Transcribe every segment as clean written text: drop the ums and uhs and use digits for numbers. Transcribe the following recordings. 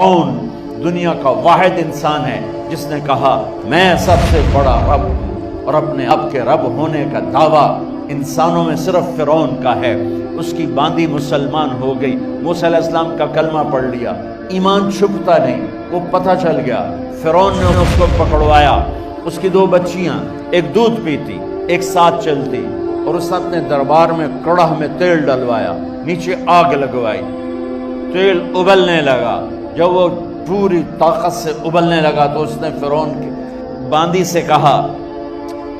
कौन दुनिया का वाहिद इंसान है जिसने कहा मैं सबसे बड़ा रब हूँ, और अपने अब के रब होने का दावा इंसानों में सिर्फ फिरौन का है। उसकी बांदी मुसलमान हो गई, मूसा अलैहिस्सलाम का कलमा पढ़ लिया, ईमान छुपता नहीं, वो पता चल गया। फिरौन ने उसको पकड़वाया, उसकी दो बच्चियां, एक दूध पीती एक साथ चलती, और उसने अपने दरबार में कड़ाह में तेल डलवाया, नीचे आग लगवाई, तेल उबलने लगा। जब वो पूरी ताकत से उबलने लगा तो उसने फिरौन की बांदी से कहा,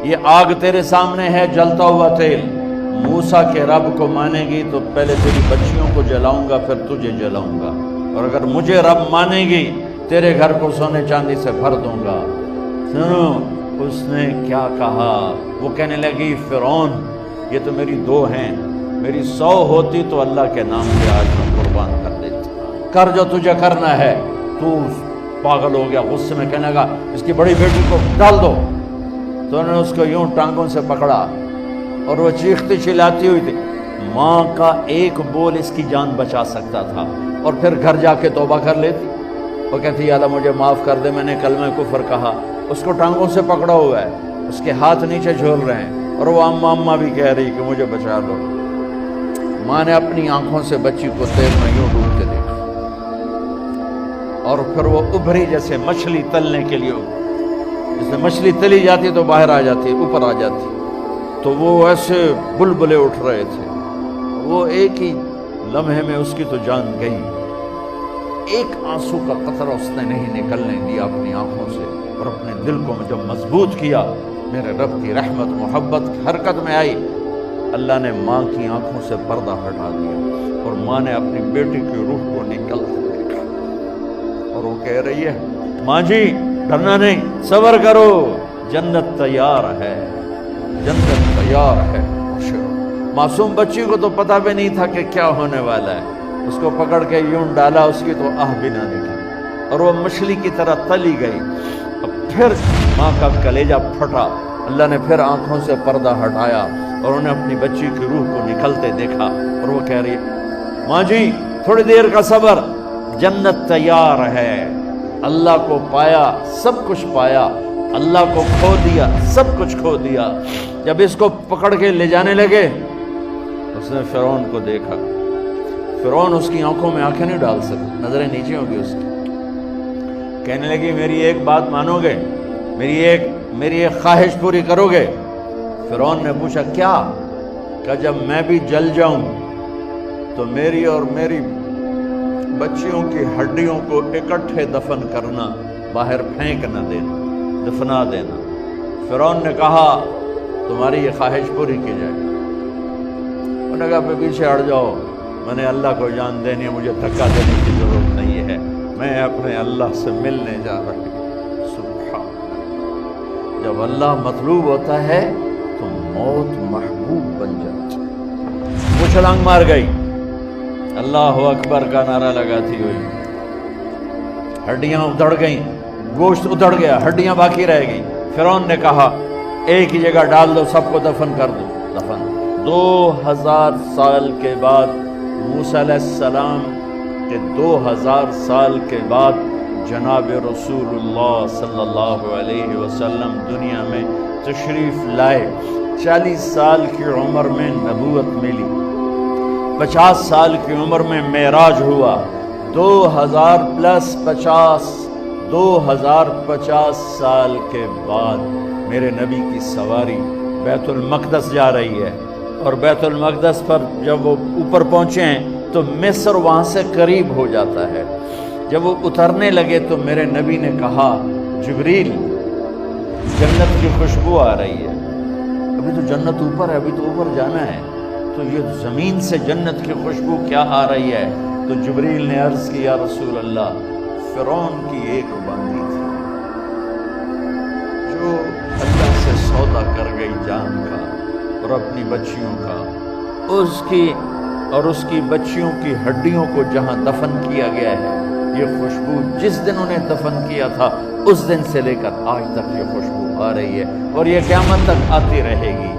ये आग तेरे सामने है, जलता हुआ तेल, मूसा के रब को मानेगी तो पहले तेरी बच्चियों को जलाऊंगा, फिर तुझे जलाऊंगा, और अगर मुझे रब मानेगी तेरे घर को सोने चांदी से भर दूंगा। सुनो उसने क्या कहा, वो कहने लगी, फिरौन ये तो मेरी दो हैं, मेरी 100 होती तो अल्लाह के नाम पे आज मैं कुर्बान कर देती। कर जो तुझे करना है। तू पागल हो गया, गुस्से में कहने लगा, इसकी बड़ी बेटी को डाल दो। तो उन्होंने उसको यूं टांगों से पकड़ा और वो चीखती चिल्लाती हुई थी। माँ का एक बोल इसकी जान बचा सकता था, और फिर घर जाके तौबा कर लेती। वो कहती, या अल्लाह मुझे माफ़ कर दे, मैंने कलमा कुफर कहा। उसको टांगों से पकड़ा हुआ है, उसके हाथ नीचे झूल रहे हैं, और वो अम्मा अम्मा भी कह रही कि मुझे बचा लो। माँ ने अपनी आंखों से बच्ची को तेल में यूं डूबते देखा, और फिर वो उभरी जैसे मछली तलने के लिए, जैसे मछली तली जाती तो बाहर आ जाती, ऊपर आ जाती, तो वो ऐसे बुलबुले उठ रहे थे। वो एक ही लम्हे में उसकी तो जान गई। एक आंसू का कतरा उसने नहीं निकलने दिया अपनी आंखों से, और अपने दिल को जब मजबूत किया, मेरे रब की रहमत मोहब्बत हरकत में आई। अल्लाह ने माँ की आंखों से पर्दा हटा दिया, और माँ ने अपनी बेटी की रूह को निकलते देखा, और वो कह रही है, माँ जी डरना नहीं, सब्र करो, जन्नत तैयार है, जन्नत तैयार है। मासूम बच्ची को तो पता भी नहीं था कि क्या होने वाला है। उसको पकड़ के यूं डाला, उसकी तो आह भी ना निकली, और वो मछली की तरह तली गई। अब फिर माँ का कलेजा फटा। अल्लाह ने फिर आंखों से पर्दा हटाया, और उन्हें अपनी बच्ची की रूह को निकलते देखा, और वो कह रही है, माँ जी थोड़ी देर का सब्र, जन्नत तैयार है। अल्लाह को पाया, सब कुछ पाया, अल्लाह को खो दिया, सब कुछ खो दिया। जब इसको पकड़ के ले जाने लगे, उसने फिरौन को देखा। फिरौन उसकी आंखों में आंखें नहीं डाल सकता, नजरें नीचे होगी उसकी। कहने लगी, मेरी एक बात मानोगे, मेरी एक ख्वाहिश पूरी करोगे? फिरौन ने पूछा, क्या? कि जब मैं भी जल जाऊं तो मेरी और मेरी बच्चियों की हड्डियों को इकट्ठे दफन करना, बाहर फेंक न देना, दफना देना। फिरौन ने कहा, तुम्हारी ये ख्वाहिश पूरी की जाए। उन्होंने कहा, पीछे हट जाओ, मैंने अल्लाह को जान देनी है, मुझे धक्का देने की जरूरत नहीं है, मैं अपने अल्लाह से मिलने जा रही हूँ। सुभान, जब अल्लाह मतलूब होता है तो मौत महबूब बन जाती। वो छलांग मार गई, अल्लाह अकबर का नारा लगाती हुई। हड्डियां उधड़ गईं, गोश्त उधड़ गया, हड्डियां बाकी रह गई। फिरौन ने कहा, एक ही जगह डाल दो, सबको दफन कर दो। दफन 2000 साल के बाद, मूसा अलैहिस्सलाम के 2000 साल के बाद जनाब रसूलुल्लाह सल्लल्लाहु अलैहि वसल्लम दुनिया में तशरीफ़ लाए। 40 साल की उम्र में नबूवत मिली, 50 साल की उम्र में मेराज हुआ, 2050 साल के बाद मेरे नबी की सवारी बैतुल मक़दस जा रही है। और बैतुल मक़दस पर जब वो ऊपर पहुँचे हैं तो मिस्र वहाँ से करीब हो जाता है। जब वो उतरने लगे तो मेरे नबी ने कहा, जिब्रील जन्नत की खुशबू आ रही है। अभी तो जन्नत ऊपर है, अभी तो ऊपर जाना है, तो ये ज़मीन से जन्नत की खुशबू क्या आ रही है? तो जिब्रील ने अर्ज़ किया, रसूल अल्लाह, फिरौन की एक बांदी थी जो अल्लाह से सौदा कर गई जान का और अपनी बच्चियों का, उसकी बच्चियों की हड्डियों को जहाँ दफन किया गया है, ये खुशबू जिस दिन उन्हें दफन किया था उस दिन से लेकर आज तक ये खुशबू आ रही है, और ये क़यामत तक आती रहेगी।